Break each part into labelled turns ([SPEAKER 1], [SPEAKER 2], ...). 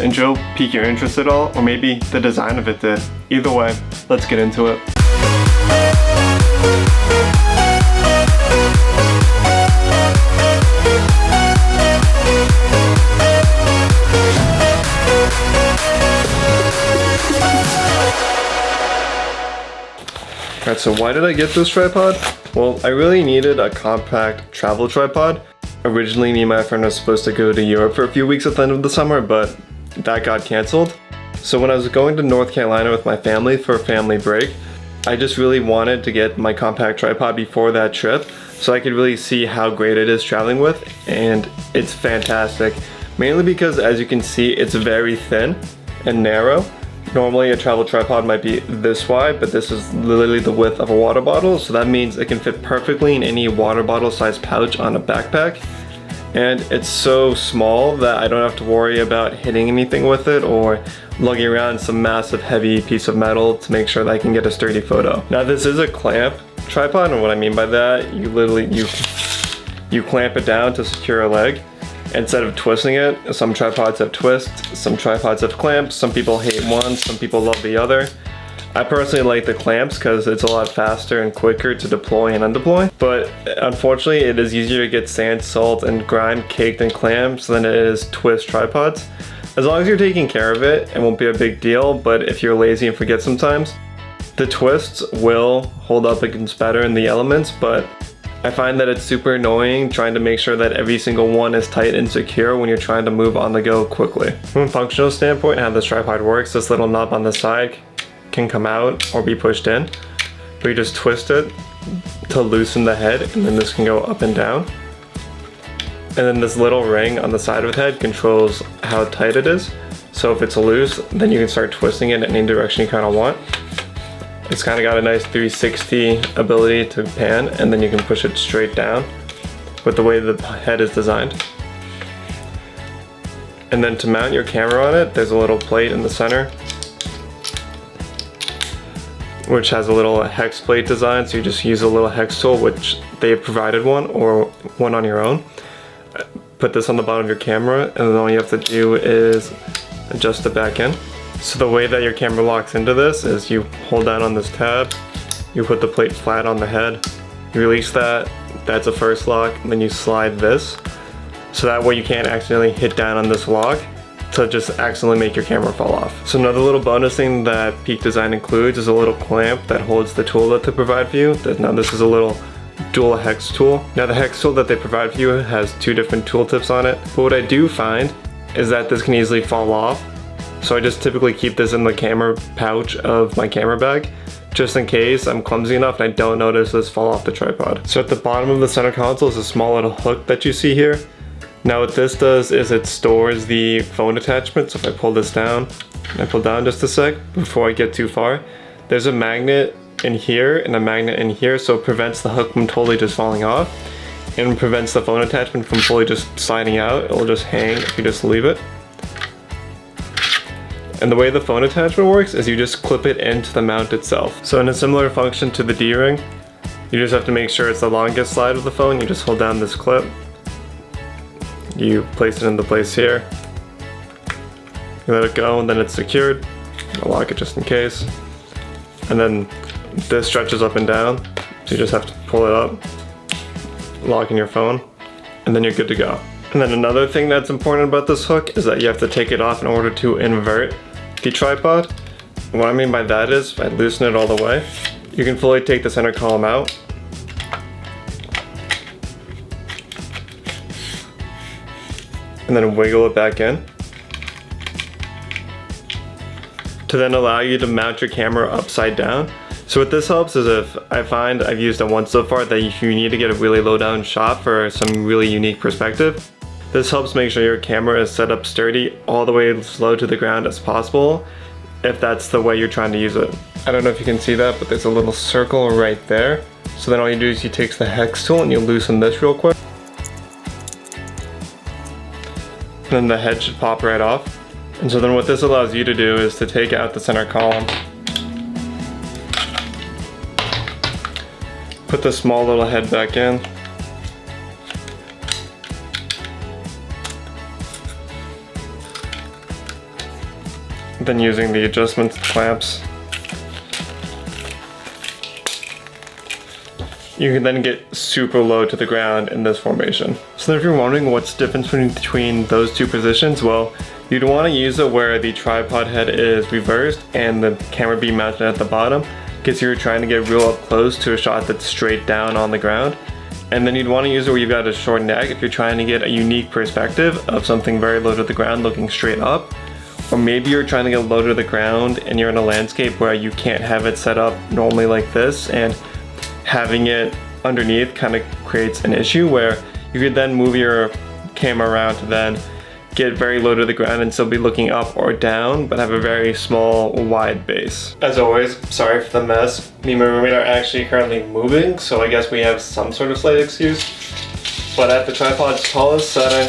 [SPEAKER 1] intro pique your interest at all, or maybe the design of it did. Either way, let's get into it. Alright, so why did I get this tripod? Well, I really needed a compact travel tripod. Originally, me and my friend were supposed to go to Europe for a few weeks at the end of the summer, but that got canceled. So when I was going to North Carolina with my family for a family break, I just really wanted to get my compact tripod before that trip so I could really see how great it is traveling with, and it's fantastic. Mainly because, as you can see, it's very thin and narrow. Normally a travel tripod might be this wide, but this is literally the width of a water bottle, so that means it can fit perfectly in any water bottle sized pouch on a backpack. And it's so small that I don't have to worry about hitting anything with it or lugging around some massive heavy piece of metal to make sure that I can get a sturdy photo. Now this is a clamp tripod, and what I mean by that, you literally you clamp it down to secure a leg instead of twisting it. Some tripods have twists, some tripods have clamps, some people hate one, some people love the other. I personally like the clamps because it's a lot faster and quicker to deploy and undeploy, but unfortunately it is easier to get sand, salt, and grime caked in clamps than it is twist tripods. As long as you're taking care of it, it won't be a big deal, but if you're lazy and forget sometimes, the twists will hold up against better in the elements, but I find that it's super annoying trying to make sure that every single one is tight and secure when you're trying to move on the go quickly. From a functional standpoint, how this tripod works, this little knob on the side can come out or be pushed in. But you just twist it to loosen the head, and then this can go up and down. And then this little ring on the side of the head controls how tight it is. So if it's loose, then you can start twisting it in any direction you kind of want. It's kind of got a nice 360 ability to pan, and then you can push it straight down with the way the head is designed. And then to mount your camera on it, there's a little plate in the center which has a little hex plate design, so you just use a little hex tool, which they've provided one, or one on your own. Put this on the bottom of your camera, and then all you have to do is adjust it back in. So the way that your camera locks into this is you hold down on this tab, you put the plate flat on the head, you release that, that's a first lock, and then you slide this. So that way you can't accidentally hit down on this lock to just accidentally make your camera fall off. So another little bonus thing that Peak Design includes is a little clamp that holds the tool that they provide for you. Now this is a little dual hex tool. Now the hex tool that they provide for you has two different tool tips on it, but what I do find is that this can easily fall off. So I just typically keep this in the camera pouch of my camera bag, just in case I'm clumsy enough and I don't notice this fall off the tripod. So at the bottom of the center console is a small little hook that you see here. Now what this does is it stores the phone attachment. So if I pull this down, and I pull down just a sec before I get too far, there's a magnet in here and a magnet in here, so it prevents the hook from totally just falling off and prevents the phone attachment from fully just sliding out. It'll just hang if you just leave it. And the way the phone attachment works is you just clip it into the mount itself. So in a similar function to the D-ring, you just have to make sure it's the longest slide of the phone. You just hold down this clip, you place it into place here, you let it go, and then it's secured. I'll lock it just in case. And then this stretches up and down, so you just have to pull it up, lock in your phone, and then you're good to go. And then another thing that's important about this hook is that you have to take it off in order to invert the tripod. And what I mean by that is, if I loosen it all the way, you can fully take the center column out. And then wiggle it back in to then allow you to mount your camera upside down. So what this helps is, if I find I've used it once so far, that if you need to get a really low down shot for some really unique perspective, this helps make sure your camera is set up sturdy all the way as low to the ground as possible, if that's the way you're trying to use it. I don't know if you can see that, but there's a little circle right there. So then all you do is you take the hex tool and you loosen this real quick. And then the head should pop right off. And so then what this allows you to do is to take out the center column, put the small little head back in, then using the adjustment clamps, you can then get super low to the ground in this formation. So if you're wondering what's the difference between those two positions, well, you'd want to use it where the tripod head is reversed and the camera beam mounted at the bottom, because you're trying to get real up close to a shot that's straight down on the ground. And then you'd want to use it where you've got a short neck if you're trying to get a unique perspective of something very low to the ground looking straight up. Or maybe you're trying to get low to the ground and you're in a landscape where you can't have it set up normally like this, and having it underneath kind of creates an issue where you could then move your camera around to then get very low to the ground and still be looking up or down, but have a very small, wide base. As always, sorry for the mess. Me and my roommate are actually currently moving, so I guess we have some sort of slight excuse. But at the tripod's tallest setting,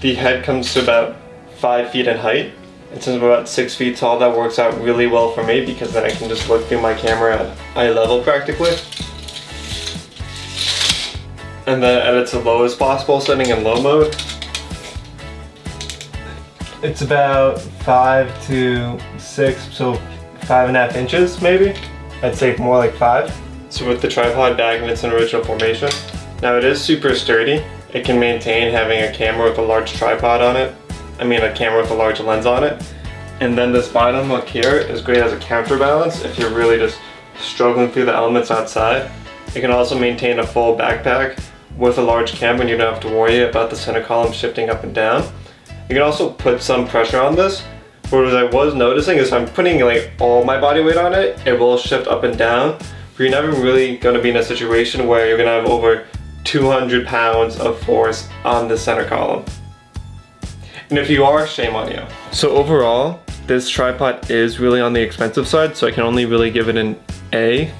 [SPEAKER 1] the head comes to about 5 feet in height. And since I'm about 6 feet tall, that works out really well for me because then I can just look through my camera at eye level practically. And then at its lowest possible setting in low mode, it's about 5 to 6, so 5.5 inches maybe. I'd say more like 5. So with the tripod back in its original formation, now it is super sturdy. It can maintain having a camera with a large tripod on it. I mean a camera with a large lens on it. And then this bottom hook here is great as a counterbalance if you're really just struggling through the elements outside. It can also maintain a full backpack with a large camera and you don't have to worry about the center column shifting up and down. You can also put some pressure on this, but what I was noticing is if I'm putting like all my body weight on it, it will shift up and down, but you're never really going to be in a situation where you're going to have over 200 pounds of force on the center column. And if you are, shame on you. So overall, this tripod is really on the expensive side, so I can only really give it an A.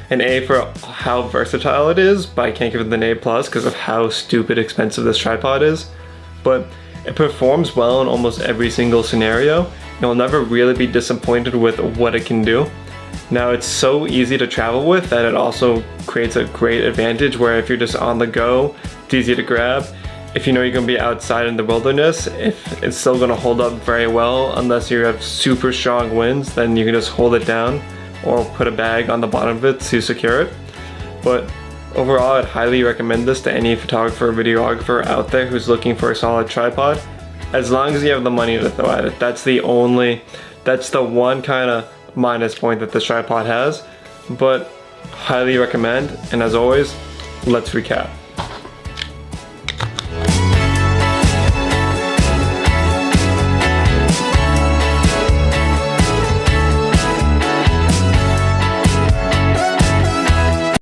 [SPEAKER 1] An A for how versatile it is, but I can't give it an A+ because of how stupid expensive this tripod is. But it performs well in almost every single scenario. You'll never really be disappointed with what it can do. Now it's so easy to travel with that it also creates a great advantage where if you're just on the go, it's easy to grab. If you know you're going to be outside in the wilderness, if it's still going to hold up very well unless you have super strong winds, then you can just hold it down or put a bag on the bottom of it to secure it. But overall, I'd highly recommend this to any photographer or videographer out there who's looking for a solid tripod, as long as you have the money to throw at it. That's the one kind of minus point that this tripod has, but highly recommend. And as always, let's recap.